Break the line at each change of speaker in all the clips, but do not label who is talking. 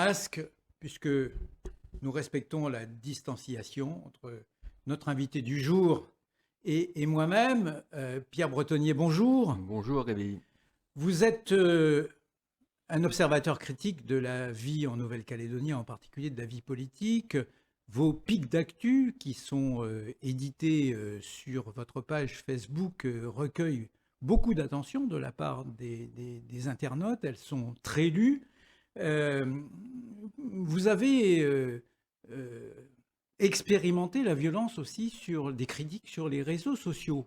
masque, puisque nous respectons la distanciation entre notre invité du jour et moi-même. Pierre Bretonnier, bonjour.
Bonjour Rémi.
Vous êtes un observateur critique de la vie en Nouvelle-Calédonie, en particulier de la vie politique. Vos pics d'actu, qui sont édités sur votre page Facebook, recueillent beaucoup d'attention de la part des internautes. Elles sont très lues. Vous avez expérimenté la violence aussi sur des critiques sur les réseaux sociaux.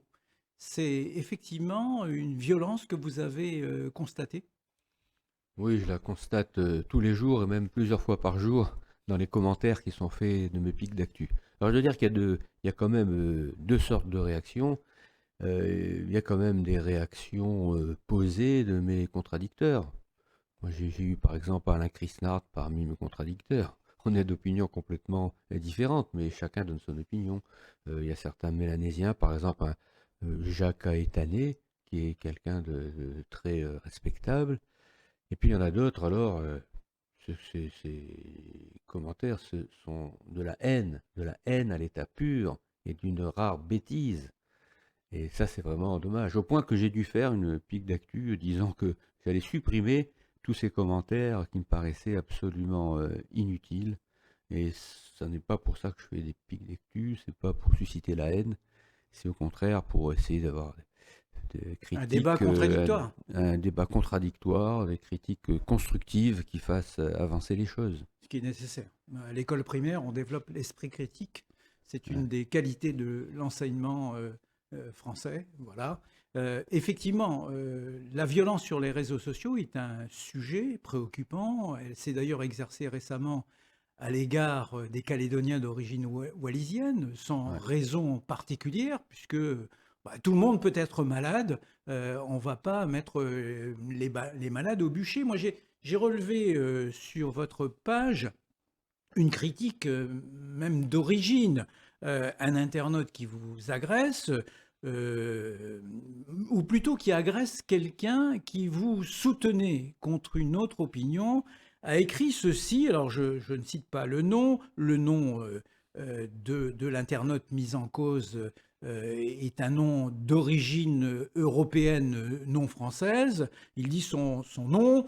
C'est effectivement une violence que vous avez constatée?
Oui, je la constate tous les jours et même plusieurs fois par jour dans les commentaires qui sont faits de mes pics d'actu. Alors je veux dire qu'il y a quand même deux sortes de réactions. Il y a quand même des réactions posées de mes contradicteurs. Moi, j'ai eu par exemple Alain Chrisnard parmi mes contradicteurs. On est d'opinions complètement différentes, mais chacun donne son opinion. Il y a certains Mélanésiens, par exemple Jacques Aétané, qui est quelqu'un de très respectable. Et puis il y en a d'autres, alors, ces commentaires sont de la haine à l'état pur et d'une rare bêtise. Et ça, c'est vraiment dommage. Au point que j'ai dû faire une pique d'actu disant que j'allais supprimer tous ces commentaires qui me paraissaient absolument inutiles. Et ce n'est pas pour ça que je fais des piques d'actu, c'est pas pour susciter la haine, c'est au contraire pour essayer d'avoir des
Un débat
critiques,
contradictoire.
un débat contradictoire, des critiques constructives qui fassent avancer les choses.
Ce qui est nécessaire. À l'école primaire, on développe l'esprit critique. C'est
Ouais.
une des qualités de l'enseignement français. Voilà. Effectivement, la violence sur les réseaux sociaux est un sujet préoccupant. Elle s'est d'ailleurs exercée récemment à l'égard des Calédoniens d'origine wallisienne, sans
Ouais.
raison particulière, puisque tout le monde peut être malade. On ne va pas mettre les malades au bûcher. Moi, j'ai relevé sur votre page une critique même d'origine, un internaute qui vous agresse, ou plutôt qui agresse quelqu'un qui vous soutenait contre une autre opinion, a écrit ceci. Alors je ne cite pas le nom de l'internaute mis en cause est un nom d'origine européenne non française. Il dit son nom.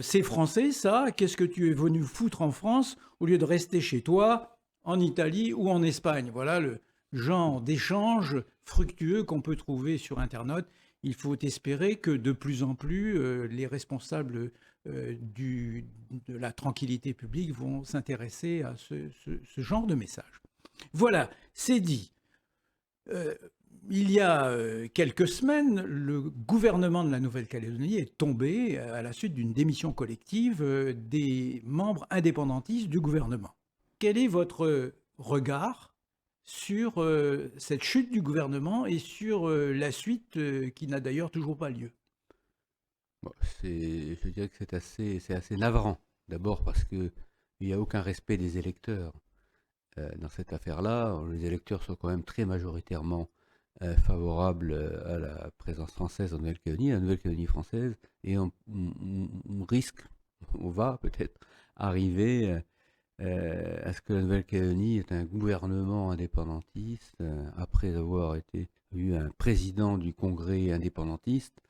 C'est français ça, qu'est-ce que tu es venu foutre en France au lieu de rester chez toi, en Italie ou en Espagne? Voilà le genre d'échange fructueux qu'on peut trouver sur Internet. Il faut espérer que de plus en plus, les responsables de la tranquillité publique vont s'intéresser à ce genre de message. Voilà, c'est dit. Euh, il y a quelques semaines, le gouvernement de la Nouvelle-Calédonie est tombé à la suite d'une démission collective des membres indépendantistes du gouvernement. Quel est votre regard sur cette chute du gouvernement et sur la suite qui n'a d'ailleurs toujours pas lieu?
Bon, je dirais que c'est assez navrant. D'abord parce qu'il n'y a aucun respect des électeurs. Dans cette affaire-là, les électeurs sont quand même très majoritairement favorables à la présence française en Nouvelle-Calédonie, à la Nouvelle-Calédonie française, et on risque, on va peut-être arriver à ce que la Nouvelle-Calédonie ait un gouvernement indépendantiste, après avoir eu un président du Congrès indépendantiste.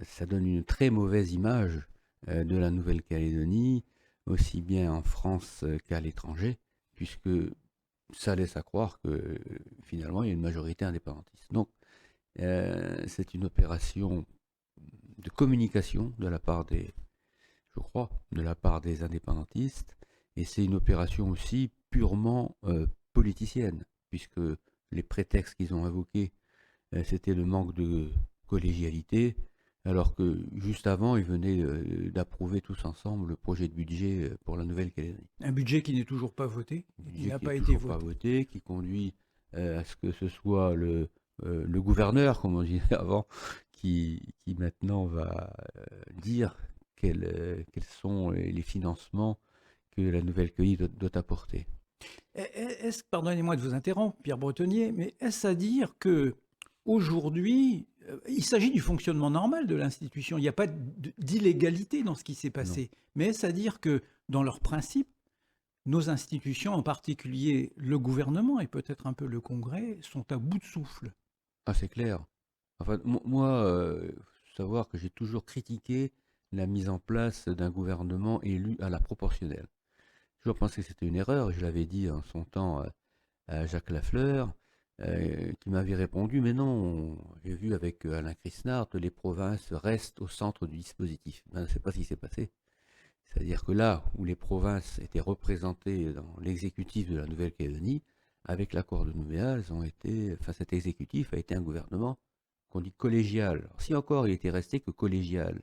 Ça donne une très mauvaise image de la Nouvelle-Calédonie, aussi bien en France qu'à l'étranger, puisque ça laisse à croire que finalement il y a une majorité indépendantiste. Donc c'est une opération de communication de la part je crois, de la part des indépendantistes, et c'est une opération aussi purement politicienne, puisque les prétextes qu'ils ont invoqués, c'était le manque de collégialité, alors que juste avant, ils venaient d'approuver tous ensemble le projet de budget pour la Nouvelle-Calédonie.
Un budget qui n'est toujours pas voté,
Un
qui
budget
n'a
qui n'est
pas été
toujours pas
voté.
voté, qui conduit à ce que ce soit le gouverneur, comme on disait avant, qui maintenant va dire quels sont les financements que la Nouvelle-Calédonie doit apporter.
Pardonnez-moi de vous interrompre, Pierre Bretonnier, mais est-ce à dire que aujourd'hui, il s'agit du fonctionnement normal de l'institution. Il n'y a pas d'illégalité dans ce qui s'est
Non.
passé. Mais est-ce à dire que, dans leurs principes, nos institutions, en particulier le gouvernement et peut-être un peu le Congrès, sont à bout de souffle?
Ah, c'est clair. Enfin, moi, faut savoir que j'ai toujours critiqué la mise en place d'un gouvernement élu à la proportionnelle. J'ai toujours pensé que c'était une erreur. Je l'avais dit en son temps à Jacques Lafleur, qui m'avait répondu, mais non, j'ai vu avec Alain Chrisnard que les provinces restent au centre du dispositif. Ben, c'est pas ce qui s'est passé. C'est-à-dire que là où les provinces étaient représentées dans l'exécutif de la Nouvelle-Calédonie, avec l'accord de Nouméa, cet exécutif a été un gouvernement qu'on dit collégial. Alors, si encore il était resté que collégial,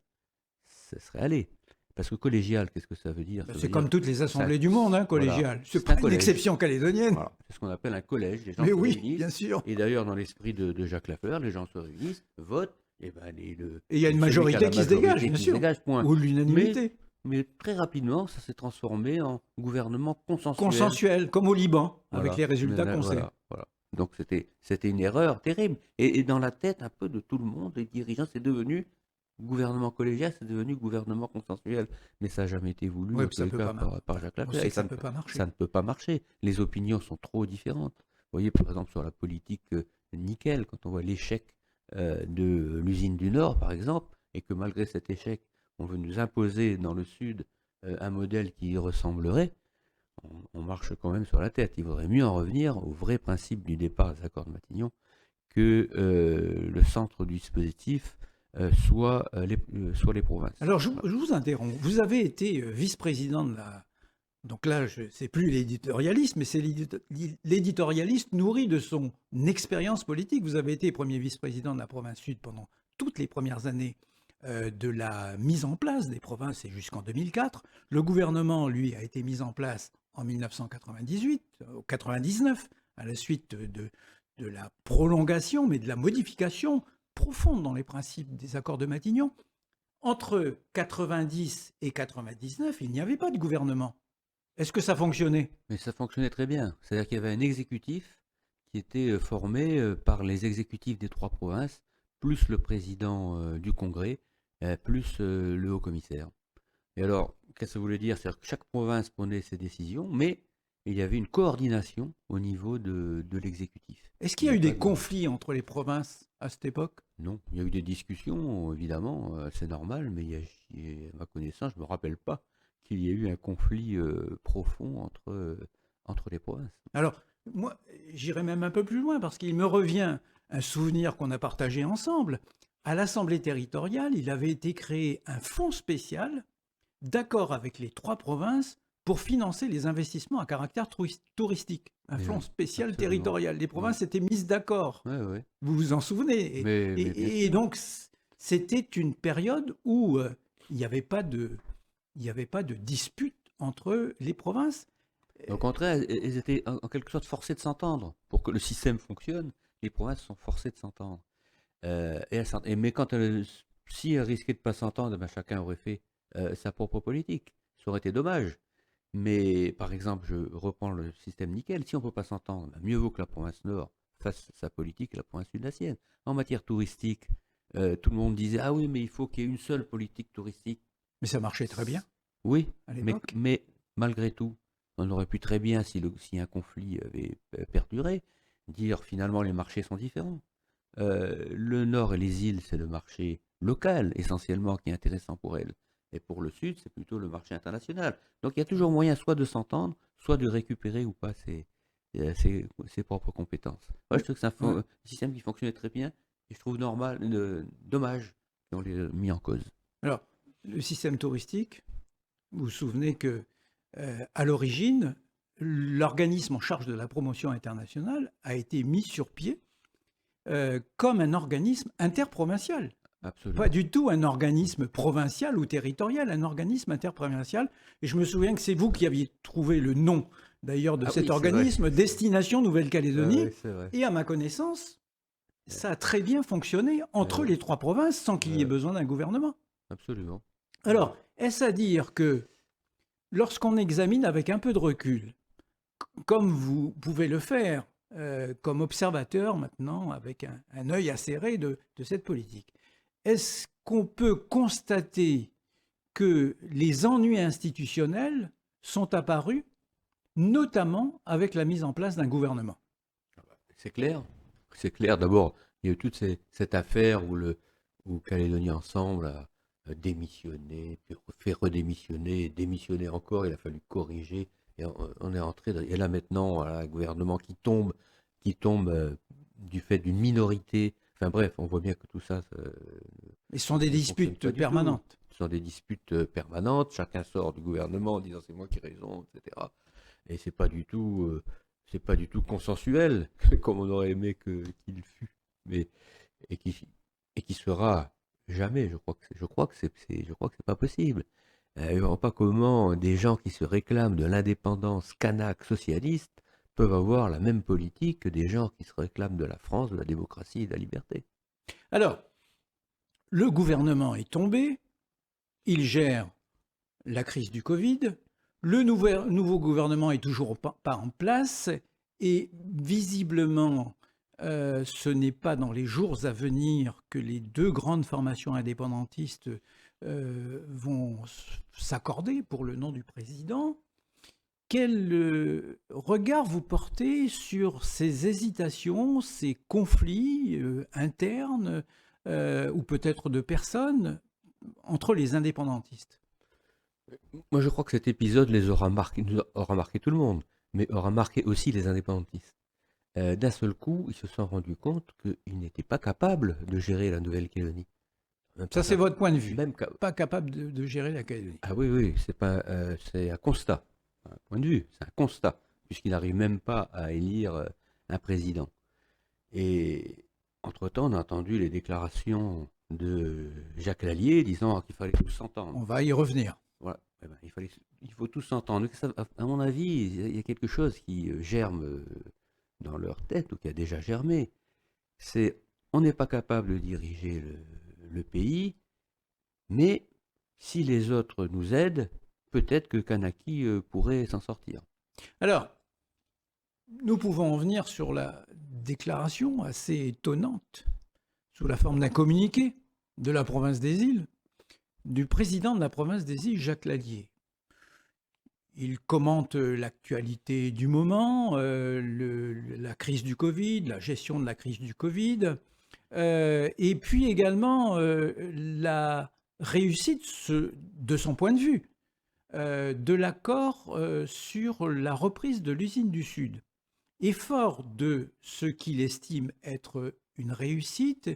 ça serait allé. Parce que collégial, qu'est-ce que ça veut dire? Ça
C'est
veut
comme
dire
toutes les assemblées
ça-
du monde,
voilà,
collégiales. C'est
c'est
pas
un
une
collège.
exception calédonienne.
Voilà, c'est ce qu'on appelle un collège. Les gens
Mais
se
oui,
réunissent.
bien sûr.
Et d'ailleurs, dans l'esprit de Jacques Lafleur, les gens se réunissent, votent, et ben
Et il y a une
celui qui a
majorité
la
qui se dégage,
majorité
bien
qui se
sûr.
dégage, point.
Ou l'unanimité.
Mais très rapidement, ça s'est transformé en gouvernement consensuel.
Consensuel, comme au Liban, avec
Voilà.
les résultats qu'on sait.
Voilà. Donc c'était une erreur terrible. Et dans la tête un peu de tout le monde, les dirigeants, c'est devenu gouvernement collégial, c'est devenu gouvernement consensuel. Mais ça n'a jamais été voulu,
Ouais,
en
puis ça
tous les
peut
cas,
pas marcher.
par Jacques
On
Lafleur.
sait
Et
que ça ne peut pas marcher.
ça ne peut pas marcher. Les opinions sont trop différentes. Vous voyez, par exemple, sur la politique nickel, quand on voit l'échec de l'usine du Nord, par exemple, et que malgré cet échec, on veut nous imposer dans le Sud un modèle qui y ressemblerait, on marche quand même sur la tête. Il vaudrait mieux en revenir au vrai principe du départ des accords de Matignon, que le centre du dispositif soit les provinces.
Alors, je vous interromps. Vous avez été vice-président de la... Donc là, c'est plus l'éditorialiste, mais c'est l'éditorialiste nourri de son expérience politique. Vous avez été premier vice-président de la province Sud pendant toutes les premières années de la mise en place des provinces et jusqu'en 2004. Le gouvernement, lui, a été mis en place en 1998, 99, à la suite de la prolongation, mais de la modification profonde dans les principes des accords de Matignon. Entre 90 et 99, il n'y avait pas de gouvernement. Est-ce que ça fonctionnait?
Mais ça fonctionnait très bien. C'est-à-dire qu'il y avait un exécutif qui était formé par les exécutifs des 3 provinces, plus le président du Congrès, plus le haut-commissaire. Et alors, qu'est-ce que ça voulait dire? C'est-à-dire que chaque province prenait ses décisions, mais il y avait une coordination au niveau de l'exécutif.
Est-ce qu'il y a eu des conflits entre les provinces à cette époque?
Non, il y a eu des discussions, évidemment, c'est normal, mais à ma connaissance, je ne me rappelle pas qu'il y ait eu un conflit profond entre les provinces.
Alors, moi, j'irai même un peu plus loin, parce qu'il me revient un souvenir qu'on a partagé ensemble. À l'Assemblée territoriale, il avait été créé un fonds spécial, d'accord avec les 3 provinces, pour financer les investissements à caractère touristique. Un fonds spécial
absolument.
Territorial. Les provinces étaient mises d'accord.
Ouais.
Vous vous en souvenez? Et donc, c'était une période où il n'y avait pas de dispute entre les provinces.
Au contraire, elles étaient en quelque sorte forcées de s'entendre. Pour que le système fonctionne, les provinces sont forcées de s'entendre. Mais si elles risquaient de ne pas s'entendre, ben chacun aurait fait sa propre politique. Ça aurait été dommage. Mais par exemple, je reprends le système nickel. Si on ne peut pas s'entendre, ben mieux vaut que la province Nord fasse sa politique et la province Sud la sienne. En matière touristique, tout le monde disait « Ah oui, mais il faut qu'il y ait une seule politique touristique. »
Mais ça marchait très bien.
Oui,
à l'époque.
mais malgré tout, on aurait pu très bien, si un conflit avait perduré, dire finalement les marchés sont différents. Le Nord et les îles, c'est le marché local essentiellement qui est intéressant pour elles. Et pour le Sud, c'est plutôt le marché international. Donc il y a toujours moyen soit de s'entendre, soit de récupérer ou pas ses propres compétences. Moi, je trouve que c'est un système qui fonctionnait très bien et je trouve dommage qu'on l'ait mis en cause.
Alors, le système touristique, vous vous souvenez que à l'origine, l'organisme en charge de la promotion internationale a été mis sur pied comme un organisme interprovincial.
Absolument.
Pas du tout un organisme provincial ou territorial, un organisme interprovincial. Et je me souviens que c'est vous qui aviez trouvé le nom, d'ailleurs, de cet organisme, Destination Nouvelle-Calédonie. Et à ma connaissance, ça a très bien fonctionné entre les 3 provinces sans qu'il y ait besoin d'un gouvernement.
Absolument.
Alors, est-ce à dire que lorsqu'on examine avec un peu de recul, comme vous pouvez le faire comme observateur maintenant, avec un œil acéré de cette politique. Est-ce qu'on peut constater que les ennuis institutionnels sont apparus, notamment avec la mise en place d'un gouvernement?
C'est clair. C'est clair. D'abord, il y a eu toute cette affaire où Calédonie Ensemble a démissionné, puis fait redémissionner, démissionner encore. Il a fallu corriger. Et on est entré. Et là maintenant, voilà, un gouvernement qui tombe du fait d'une minorité. Enfin bref, on voit bien que tout ça.
Mais ce sont des
Ça ne fonctionne
disputes
pas du tout.
permanentes.
Ce sont des disputes permanentes. Chacun sort du gouvernement en disant c'est moi qui ai raison, etc. Et c'est pas du tout consensuel, comme on aurait aimé qu'il fût, mais et qui sera jamais. Je crois que c'est pas possible. Je ne vois pas comment des gens qui se réclament de l'indépendance kanak socialiste peuvent avoir la même politique que des gens qui se réclament de la France, de la démocratie et de la liberté.
Alors, le gouvernement est tombé, il gère la crise du Covid, le nouveau gouvernement est toujours pas en place et visiblement, ce n'est pas dans les jours à venir que les deux grandes formations indépendantistes vont s'accorder pour le nom du président. Quel regard vous portez sur ces hésitations, ces conflits internes ou peut-être de personnes entre les indépendantistes?
Moi, je crois que cet épisode aura marqué tout le monde, mais aura marqué aussi les indépendantistes. D'un seul coup, ils se sont rendus compte qu'ils n'étaient pas capables de gérer la Nouvelle-Calédonie.
Ça, c'est votre point de vue.
Même
pas capable de gérer la Calédonie.
Ah oui, oui, c'est un constat. Un point de vue, c'est un constat, puisqu'il n'arrive même pas à élire un président. Et entre-temps, on a entendu les déclarations de Jacques Lallier disant qu'il fallait tous s'entendre.
On va y revenir.
Voilà. Eh ben, il faut tous s'entendre. À mon avis, il y a quelque chose qui germe dans leur tête, ou qui a déjà germé. C'est on n'est pas capable de diriger le pays, mais si les autres nous aident, peut-être que Kanaki pourrait s'en sortir.
Alors, nous pouvons en venir sur la déclaration assez étonnante, sous la forme d'un communiqué de la province des îles, du président de la province des îles, Jacques Lallier. Il commente l'actualité du moment, la crise du Covid, la gestion de la crise du Covid, et puis également la réussite, de son point de vue, de l'accord sur la reprise de l'usine du Sud. Et fort de ce qu'il estime être une réussite,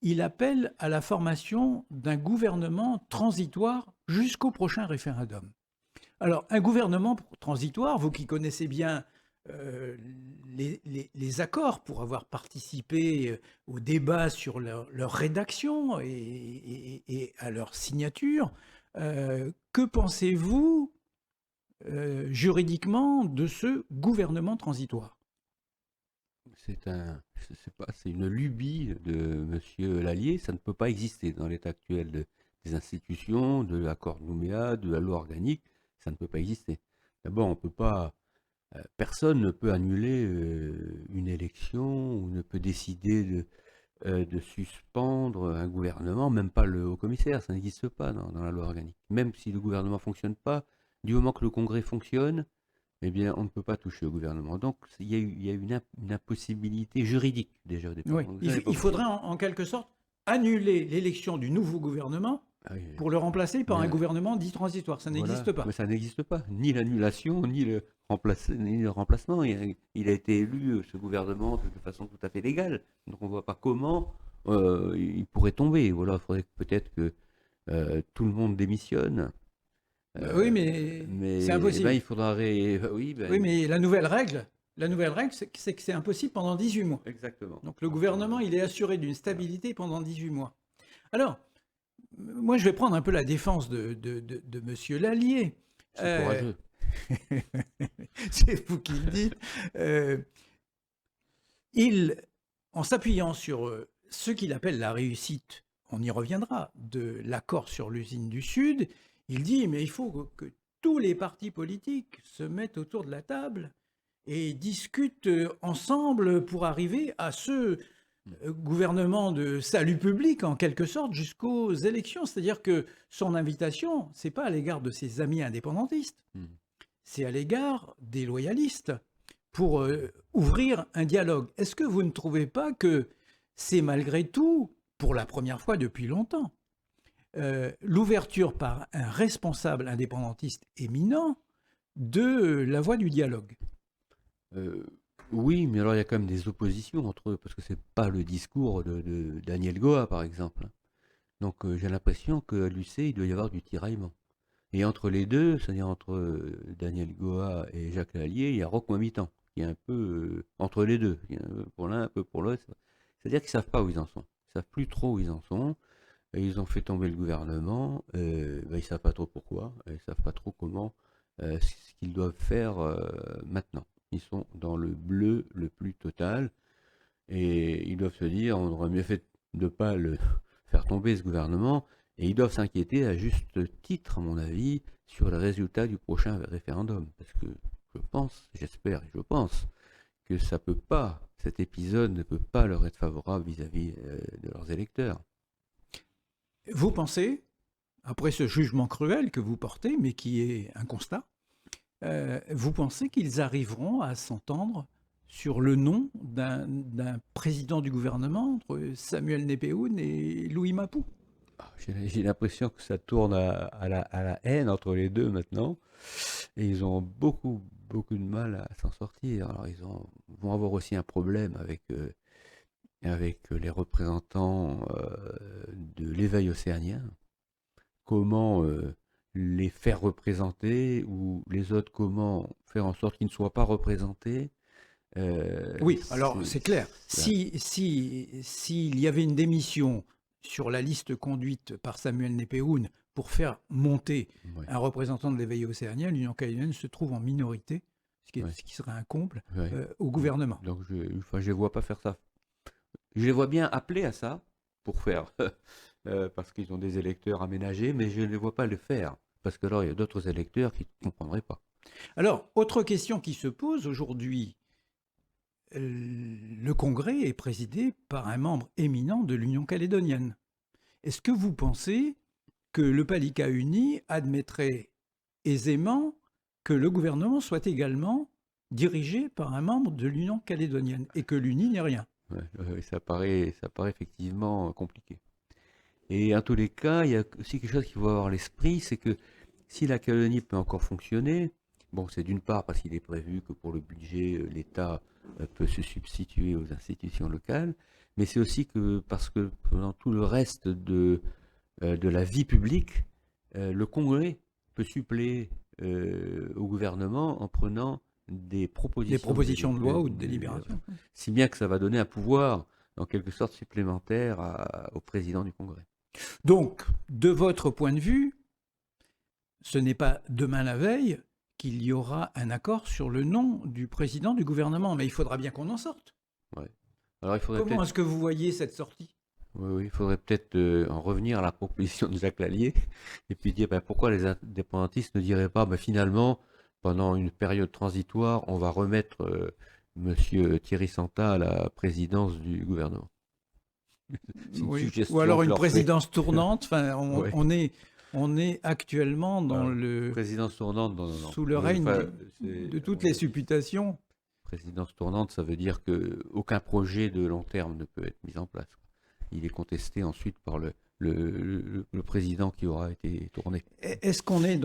il appelle à la formation d'un gouvernement transitoire jusqu'au prochain référendum. Alors, un gouvernement transitoire, vous qui connaissez bien les accords pour avoir participé au débat sur leur rédaction et à leur signature, que pensez-vous juridiquement de ce gouvernement transitoire?
C'est une lubie de M. Lallier. Ça ne peut pas exister dans l'état actuel des institutions, de l'accord de Nouméa, de la loi organique. Ça ne peut pas exister. D'abord, on peut pas. Personne ne peut annuler une élection ou ne peut décider de suspendre un gouvernement, même pas le haut-commissaire. Ça n'existe pas dans la loi organique. Même si le gouvernement ne fonctionne pas, du moment que le Congrès fonctionne, eh bien, on ne peut pas toucher au gouvernement. Donc, il y a une impossibilité juridique déjà au départ.
Oui. Il faudrait en quelque sorte annuler l'élection du nouveau gouvernement pour le remplacer par un gouvernement dit transitoire. Ça n'existe pas.
Mais ça n'existe pas. Ni l'annulation, ni le remplacement. Il a été élu, ce gouvernement, de façon tout à fait légale. Donc on ne voit pas comment il pourrait tomber. Voilà, il faudrait peut-être que tout le monde démissionne.
Oui, mais c'est impossible.
Ben, il faudra
oui, mais la nouvelle règle, c'est que c'est impossible pendant 18 mois.
Exactement.
Donc le gouvernement, il est assuré d'une stabilité pendant 18 mois. Alors, moi, je vais prendre un peu la défense de M. Lallier.
C'est courageux.
C'est vous qui le dites. En s'appuyant sur ce qu'il appelle la réussite, on y reviendra, de l'accord sur l'usine du Sud, il dit, mais il faut que tous les partis politiques se mettent autour de la table et discutent ensemble pour arriver à ce gouvernement de salut public, en quelque sorte, jusqu'aux élections. C'est-à-dire que son invitation, c'est pas à l'égard de ses amis indépendantistes,
Mm.
c'est à l'égard des loyalistes pour ouvrir un dialogue. Est-ce que vous ne trouvez pas que c'est malgré tout, pour la première fois depuis longtemps, l'ouverture par un responsable indépendantiste éminent de la voie du dialogue?
Euh, oui, mais alors il y a quand même des oppositions entre eux, parce que c'est pas le discours de Daniel Goa, par exemple. Donc j'ai l'impression qu'à l'UC, il doit y avoir du tiraillement. Et entre les deux, c'est-à-dire entre Daniel Goa et Jacques Lallier, il y a Roch Moimitan, qui est un peu entre les deux, qui est un peu pour l'un, un peu pour l'autre. C'est-à-dire qu'ils ne savent pas où ils en sont. Ils ne savent plus trop où ils en sont. Et ils ont fait tomber le gouvernement. Ils ne savent pas trop pourquoi. Ils ne savent pas trop comment, ce qu'ils doivent faire maintenant. Ils sont dans le bleu le plus total. Et ils doivent se dire, on aurait mieux fait de ne pas le faire tomber, ce gouvernement. Et ils doivent s'inquiéter à juste titre, à mon avis, sur le résultat du prochain référendum. Parce que je pense, j'espère et je pense que ça peut pas, cet épisode ne peut pas leur être favorable vis-à-vis de leurs électeurs.
Vous pensez, après ce jugement cruel que vous portez, mais qui est un constat, vous pensez qu'ils arriveront à s'entendre sur le nom d'un président du gouvernement entre Samuel Népéhoun et Louis Mapou?
J'ai l'impression que ça tourne à la haine entre les deux maintenant. Et ils ont beaucoup, beaucoup de mal à s'en sortir. Alors vont avoir aussi un problème avec les représentants de l'éveil océanien. Comment les faire représenter, ou les autres, comment faire en sorte qu'ils ne soient pas représentés.
Oui, alors c'est clair. S'il y avait une démission sur la liste conduite par Samuel Népéhoun pour faire monter
Ouais,
un représentant de l'éveil océanien, l'Union calédonienne se trouve en minorité,
ouais,
ce qui serait un comble,
ouais.
au gouvernement.
Donc enfin, je les vois pas faire ça. Je les vois bien appelés à ça pour faire, parce qu'ils ont des électeurs aménagés, mais je ne les vois pas le faire, parce que là, il y a d'autres électeurs qui ne comprendraient pas.
Alors, autre question qui se pose aujourd'hui, le Congrès est présidé par un membre éminent de l'Union calédonienne. Est-ce que vous pensez que le Palika uni admettrait aisément que le gouvernement soit également dirigé par un membre de l'Union calédonienne et que l'Uni n'est rien?
Ouais, ça paraît effectivement compliqué. Et en tous les cas, il y a aussi quelque chose qu'il faut avoir à l'esprit, c'est que si la Calédonie peut encore fonctionner, bon, c'est d'une part parce qu'il est prévu que pour le budget, l'État peut se substituer aux institutions locales, mais c'est aussi que parce que dans tout le reste de la vie publique, le Congrès peut suppléer au gouvernement en prenant des
Des propositions de loi ou de
de-
délibération.
si bien que ça va donner un pouvoir, en quelque sorte, supplémentaire au président du Congrès.
Donc, de votre point de vue, ce n'est pas demain la veille qu'il y aura un accord sur le nom du président du gouvernement, mais il faudra bien qu'on en sorte.
Ouais. Alors il faudrait
Comment
peut-être,
est-ce que vous voyez cette sortie?
oui, il faudrait peut-être en revenir à la proposition de Jacques Lallier et puis dire ben, pourquoi les indépendantistes ne diraient pas ben, finalement, pendant une période transitoire, on va remettre Monsieur Thierry Santa à la présidence du gouvernement. C'est une
Oui.
suggestion
Ou alors
que
une
leur fait.
présidence tournante. Enfin,
Ouais.
on est actuellement dans
Voilà.
le,
Présidence tournante, non, non, non.
sous le règne
Enfin,
de toutes les supputations.
présidence tournante, ça veut dire qu'aucun projet de long terme ne peut être mis en place. Il est contesté ensuite par le président qui aura été tourné.
Est-ce qu'on est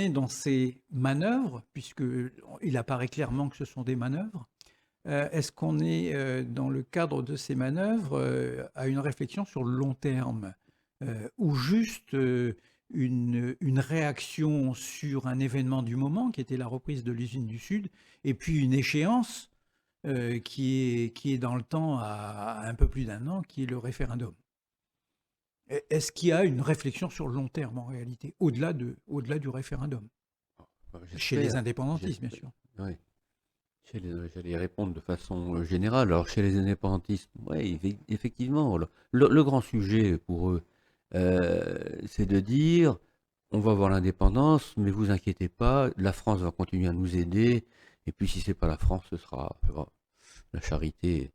dans ces manœuvres, puisqu'il apparaît clairement que ce sont des manœuvres, est-ce qu'on est dans le cadre de ces manœuvres à une réflexion sur le long terme, ou juste une réaction sur un événement du moment, qui était la reprise de l'usine du Sud, et puis une échéance qui est dans le temps à un peu plus d'1 an, qui est le référendum? Est-ce qu'il y a une réflexion sur le long terme en réalité, au-delà du référendum, chez les
J'espère,
indépendantistes, bien sûr?
oui. J'allais répondre de façon générale. Alors, chez les indépendantistes, oui, effectivement, le grand sujet pour eux, c'est de dire, on va avoir l'indépendance, mais vous inquiétez pas, la France va continuer à nous aider, Et puis si c'est pas la France, ce sera la Charité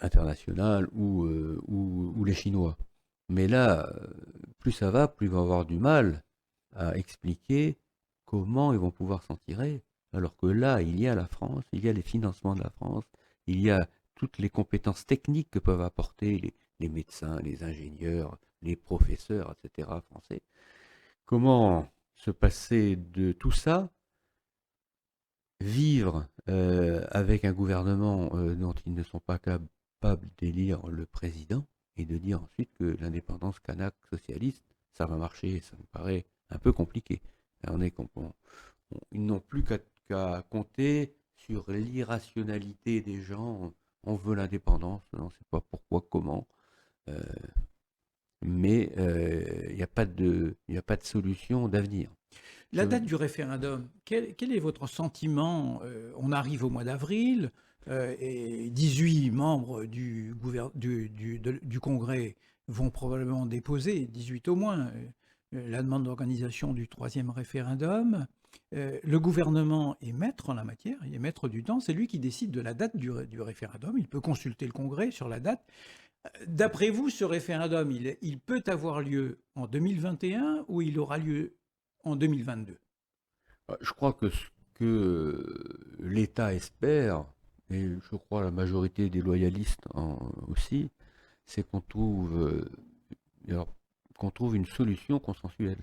internationale ou les Chinois. Mais là, plus ça va, plus ils vont avoir du mal à expliquer comment ils vont pouvoir s'en tirer. Alors que là, il y a la France, il y a les financements de la France, il y a toutes les compétences techniques que peuvent apporter les médecins, les ingénieurs, les professeurs, etc. français. Comment se passer de tout ça, vivre avec un gouvernement dont ils ne sont pas capables d'élire le président et de dire ensuite que l'indépendance kanak socialiste, ça va marcher, ça me paraît un peu compliqué. Ils n'ont plus qu'à compter sur l'irrationalité des gens. On veut l'indépendance, on ne sait pas pourquoi, comment. Euh, mais il n'y a pas de solution d'avenir.
La date du référendum, quel est votre sentiment? On arrive au mois d'avril, et 18 membres du Congrès vont probablement déposer, 18 au moins, la demande d'organisation du troisième référendum. Le gouvernement est maître en la matière, il est maître du temps, c'est lui qui décide de la date du référendum, il peut consulter le Congrès sur la date. D'après vous, ce référendum, il peut avoir lieu en 2021 ou il aura lieu en 2022?
Je crois que ce que l'État espère, et je crois la majorité des loyalistes aussi, c'est qu'on trouve une solution consensuelle,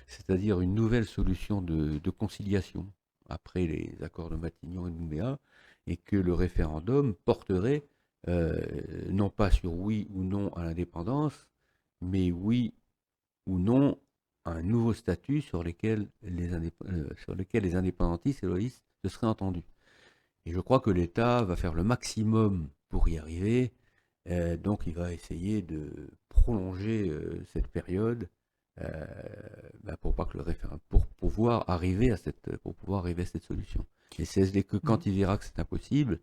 c'est-à-dire une nouvelle solution de conciliation après les accords de Matignon et de Nouméa, et que le référendum porterait non pas sur oui ou non à l'indépendance, mais oui ou non à un nouveau statut sur lequel les indépendantistes et loyalistes se seraient entendus. Et je crois que l'État va faire le maximum pour y arriver. Donc il va essayer de prolonger cette période pour pouvoir arriver à cette solution. Et c'est que quand il verra que c'est impossible,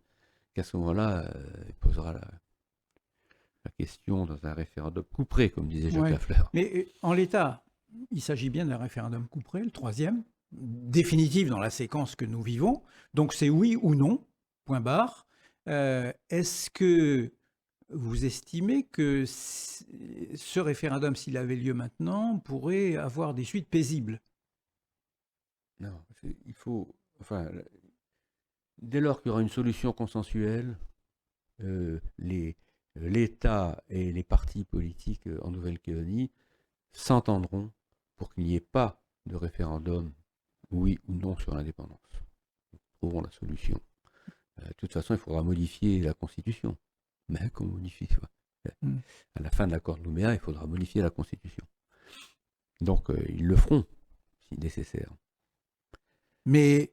qu'à ce moment-là, il posera la question dans un référendum couperet, comme disait Jacques Lafleur.
Mais en l'état, il s'agit bien d'un référendum couperet, le troisième, définitif dans la séquence que nous vivons. Donc c'est oui ou non, point barre. Est-ce que vous estimez que ce référendum, s'il avait lieu maintenant, pourrait avoir des suites paisibles?
Non, il faut... Enfin, dès lors qu'il y aura une solution consensuelle, l'État et les partis politiques en Nouvelle-Calédonie s'entendront pour qu'il n'y ait pas de référendum, oui ou non, sur l'indépendance. Nous trouverons la solution. De toute façon, il faudra modifier la Constitution. Mais qu'on modifie, à la fin de l'accord de Nouméa, il faudra modifier la Constitution. Donc, ils le feront, si nécessaire.
Mais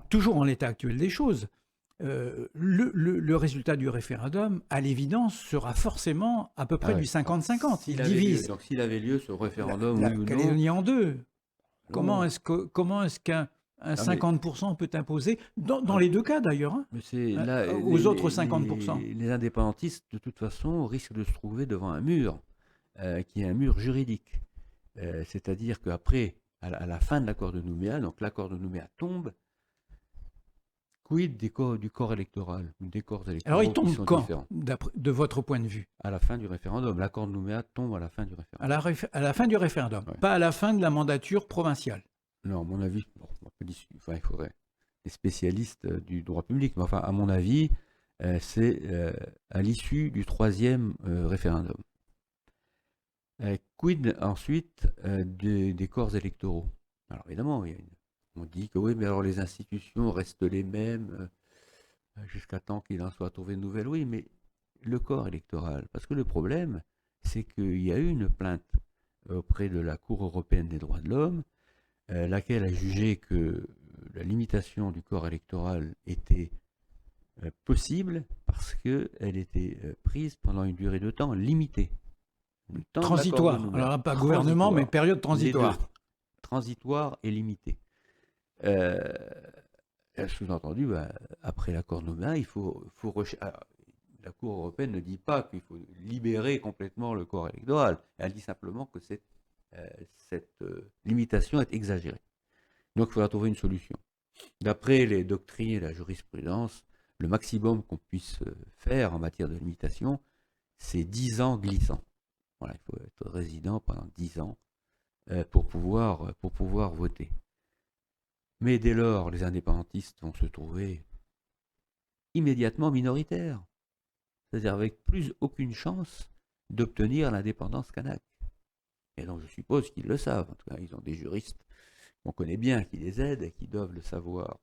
toujours en l'état actuel des choses, le résultat du référendum, à l'évidence, sera forcément à peu près du 50-50. Il divise.
Donc s'il avait lieu ce référendum,
la
oui ou non,
Calédonie en deux.
Non.
Comment est-ce qu'un 50% peut imposer, dans les deux cas d'ailleurs, hein, aux autres 50%?
Les indépendantistes, de toute façon, risquent de se trouver devant un mur, qui est un mur juridique. C'est-à-dire qu'après, à la fin de l'accord de Nouméa, donc l'accord de Nouméa tombe, quid du corps électoral, des corps électoraux?
Alors il tombe quand,
différents.
de votre point de vue?
À la fin du référendum. L'accord de Nouméa tombe à la fin du référendum.
À la fin du référendum, ouais. Pas à la fin de la mandature provinciale.
Non, à mon avis, il faudrait des spécialistes du droit public, mais enfin, à mon avis, c'est à l'issue du troisième référendum. Quid ensuite des corps électoraux? Alors évidemment, on dit que oui, mais alors les institutions restent les mêmes jusqu'à temps qu'il en soit trouvé de nouvelles. Oui, mais le corps électoral, parce que le problème, c'est qu'il y a eu une plainte auprès de la Cour européenne des droits de l'homme, laquelle a jugé que la limitation du corps électoral était possible parce qu'elle était prise pendant une durée de temps limitée.
Transitoire. Alors pas gouvernement, mais période transitoire.
Transitoire et limitée. Sous-entendu, après l'accord de Nouméa, la Cour européenne ne dit pas qu'il faut libérer complètement le corps électoral. Elle dit simplement que cette limitation est exagérée. Donc il faudra trouver une solution. D'après les doctrines et la jurisprudence, le maximum qu'on puisse faire en matière de limitation, c'est 10 ans glissants. Voilà, il faut être résident pendant 10 ans pour pouvoir voter. Mais dès lors, les indépendantistes vont se trouver immédiatement minoritaires, c'est-à-dire avec plus aucune chance d'obtenir l'indépendance kanak. Et donc je suppose qu'ils le savent, en tout cas ils ont des juristes qu'on connaît bien, qui les aident et qui doivent le savoir.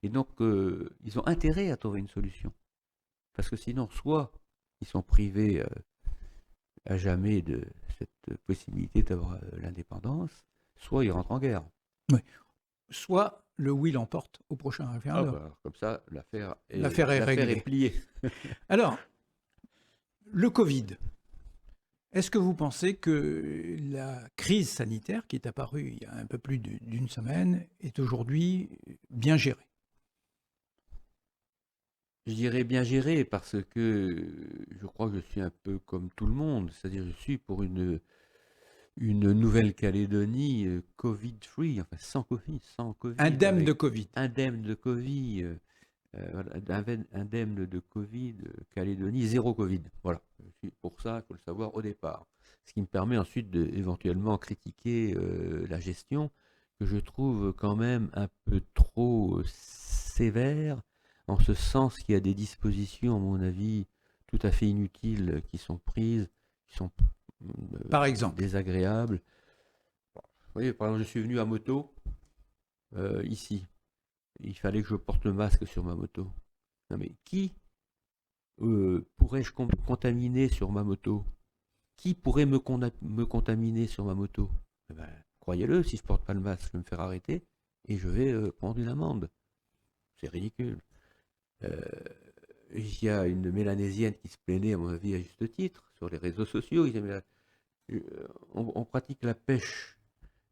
Et donc ils ont intérêt à trouver une solution. Parce que sinon, soit ils sont privés à jamais de cette possibilité d'avoir l'indépendance, soit ils rentrent en guerre.
Oui. Soit le oui l'emporte au prochain
Ah,
référendum.
bah, comme ça, l'affaire
L'affaire est réglée.
pliée.
Alors, le Covid. Est-ce que vous pensez que la crise sanitaire qui est apparue il y a un peu plus d'une semaine est aujourd'hui bien gérée?
Je dirais bien géré parce que je crois que je suis un peu comme tout le monde, c'est-à-dire je suis pour une Nouvelle-Calédonie Covid-free, enfin sans Covid,
Indemne de Covid.
indemne de Covid, indemne de Covid, Calédonie, zéro Covid. Voilà, je suis pour ça, il faut le savoir au départ. Ce qui me permet ensuite d'éventuellement critiquer la gestion, que je trouve quand même un peu trop sévère, en ce sens qu'il y a des dispositions, à mon avis, tout à fait inutiles qui sont prises, qui sont
Par exemple.
désagréables. Vous voyez, par exemple, je suis venu à moto ici. Il fallait que je porte le masque sur ma moto. Non mais qui pourrais-je contaminer sur ma moto? Qui pourrait me contaminer sur ma moto? Eh ben, croyez-le, si je porte pas le masque, je vais me faire arrêter et je vais prendre une amende. C'est ridicule. Il y a une Mélanésienne qui se plaignait, à mon avis, à juste titre, sur les réseaux sociaux. On pratique la pêche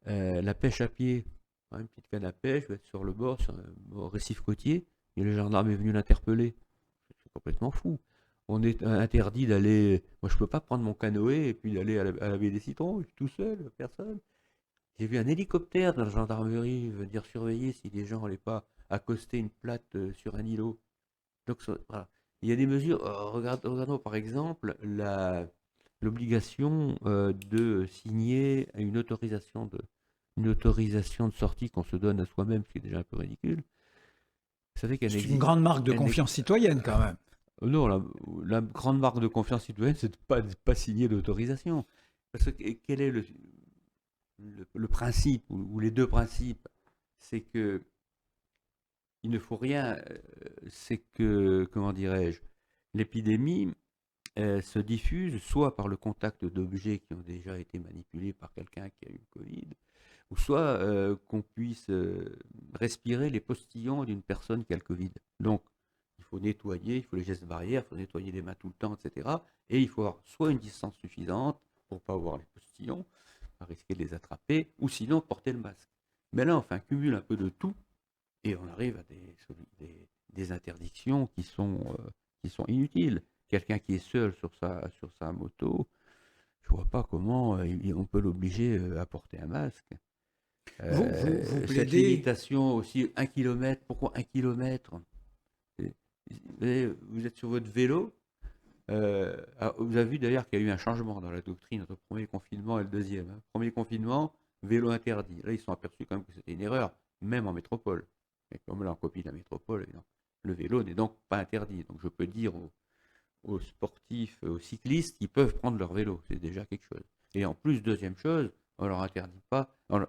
à pied. Une petite canne à pêche, je vais être sur le bord, sur un récif côtier, et le gendarme est venu l'interpeller. C'est complètement fou. On est interdit d'aller. Moi, je peux pas prendre mon canoë et puis aller à la baie des Citrons, je suis tout seul, personne. J'ai vu un hélicoptère dans la gendarmerie venir surveiller si les gens n'allaient pas accoster une plate sur un îlot. Donc, voilà. Il y a des mesures. Regardons par exemple l'obligation de signer une autorisation de sortie qu'on se donne à soi-même, ce qui est déjà un peu ridicule. Vous savez qu'elle
C'est une
existe.
grande marque de confiance citoyenne quand même.
Non, la grande marque de confiance citoyenne, c'est de pas signer d'autorisation. Parce que quel est le principe, ou les deux principes? C'est que il ne faut rien, c'est que, comment dirais-je, l'épidémie se diffuse soit par le contact d'objets qui ont déjà été manipulés par quelqu'un qui a eu le Covid, ou soit qu'on puisse respirer les postillons d'une personne qui a le Covid. Donc, il faut nettoyer, il faut les gestes barrières, il faut nettoyer les mains tout le temps, etc. Et il faut avoir soit une distance suffisante pour ne pas avoir les postillons, pas risquer de les attraper, ou sinon porter le masque. Mais là, on fait un cumul un peu de tout, et on arrive à des interdictions qui sont inutiles. Quelqu'un qui est seul sur sa moto, je ne vois pas comment on peut l'obliger à porter un masque.
Vous
Cette
plaidez.
limitation aussi, 1 kilomètre, pourquoi 1 kilomètre? Vous êtes sur votre vélo. Vous avez vu d'ailleurs qu'il y a eu un changement dans la doctrine entre le premier confinement et le deuxième. Premier confinement, vélo interdit. Là, ils sont aperçus quand même que c'était une erreur, même en métropole. Et comme là, on copie la métropole, le vélo n'est donc pas interdit. Donc je peux dire aux sportifs, aux cyclistes, qu'ils peuvent prendre leur vélo. C'est déjà quelque chose. Et en plus, deuxième chose, on leur interdit pas, on ne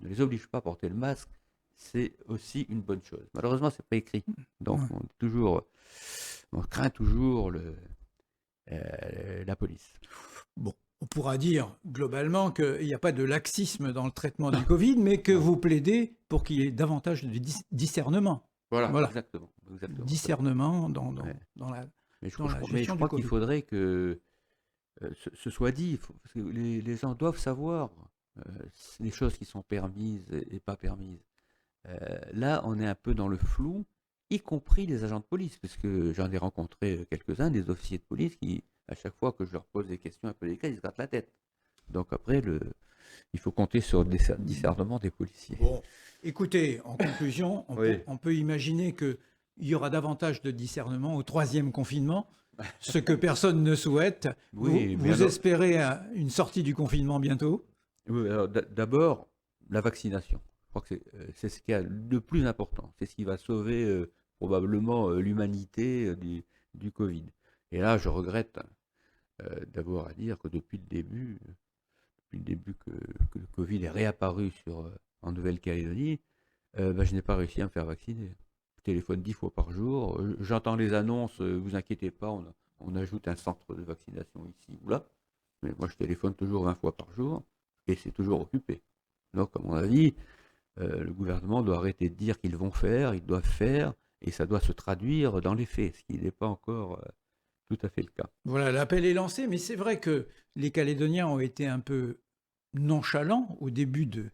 les oblige pas à porter le masque. C'est aussi une bonne chose. Malheureusement, c'est pas écrit. Donc on craint toujours la police.
Bon, on pourra dire globalement qu'il n'y a pas de laxisme dans le traitement du Covid, mais que vous plaidez pour qu'il y ait davantage de discernement.
Voilà. Exactement.
Discernement dans la
Mais je
gestion du
crois
Covid.
qu'il faudrait que ce soit dit, parce que les gens doivent savoir les choses qui sont permises et pas permises. Là, on est un peu dans le flou, y compris les agents de police, parce que j'en ai rencontré quelques-uns, des officiers de police qui, à chaque fois que je leur pose des questions un peu délicates, ils se grattent la tête. Donc après, il faut compter sur le discernement des policiers.
Bon, écoutez, en conclusion,
Oui.
on peut imaginer qu'il y aura davantage de discernement au troisième confinement, ce que personne ne souhaite.
Oui, mais
Vous
alors,
espérez une sortie du confinement bientôt?
oui, alors d'abord, la vaccination. Je crois que c'est ce qui est le plus important. C'est ce qui va sauver probablement l'humanité du Covid. Et là, je regrette d'abord à dire que depuis le début que le Covid est réapparu en Nouvelle-Calédonie, je n'ai pas réussi à me faire vacciner. Je téléphone 10 fois par jour, j'entends les annonces, vous inquiétez pas, on ajoute un centre de vaccination ici ou là, mais moi je téléphone toujours 20 fois par jour et c'est toujours occupé. Donc à mon avis, le gouvernement doit arrêter de dire qu'ils vont faire, ils doivent faire, et ça doit se traduire dans les faits, ce qui n'est pas encore tout à fait le cas.
Voilà, l'appel est lancé, mais c'est vrai que les Calédoniens ont été un peu nonchalants au début de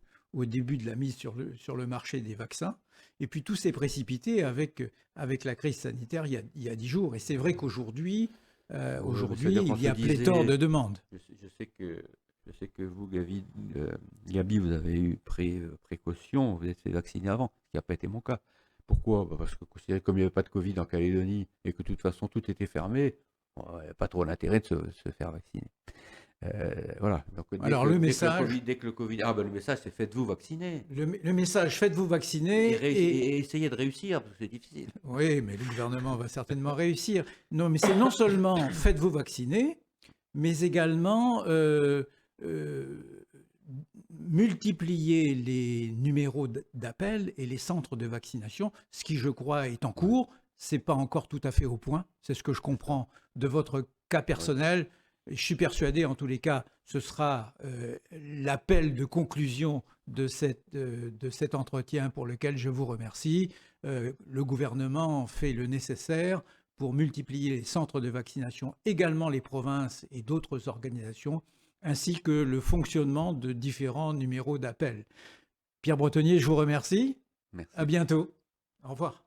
la mise sur le marché des vaccins. Et puis tout s'est précipité avec la crise sanitaire il y a 10 jours. Et c'est vrai qu'aujourd'hui,
C'est-à-dire qu'on
il y a
se disait,
pléthore de demandes.
je sais que vous, Gabi, vous avez eu précaution, vous êtes fait vacciner avant, ce qui n'a pas été mon cas. Pourquoi? Parce que considéré comme il n'y avait pas de Covid en Calédonie et que de toute façon tout était fermé, il n'y a pas trop d'intérêt de se faire vacciner. Voilà. Donc,
Alors le message,
dès que le Covid, le message c'est faites-vous vacciner
le message, faites-vous vacciner.
et essayez de réussir parce que c'est difficile.
Oui, mais le gouvernement va certainement réussir. Non, mais c'est non seulement faites-vous vacciner, mais également multiplier les numéros d'appel et les centres de vaccination, ce qui, je crois, est en cours. Ce n'est pas encore tout à fait au point. C'est ce que je comprends de votre cas personnel. Je suis persuadé, en tous les cas, ce sera l'appel de conclusion de cet entretien pour lequel je vous remercie. Le gouvernement fait le nécessaire pour multiplier les centres de vaccination, également les provinces et d'autres organisations, ainsi que le fonctionnement de différents numéros d'appel. Pierre Bretonnier, je vous remercie.
Merci.
À bientôt. Au revoir.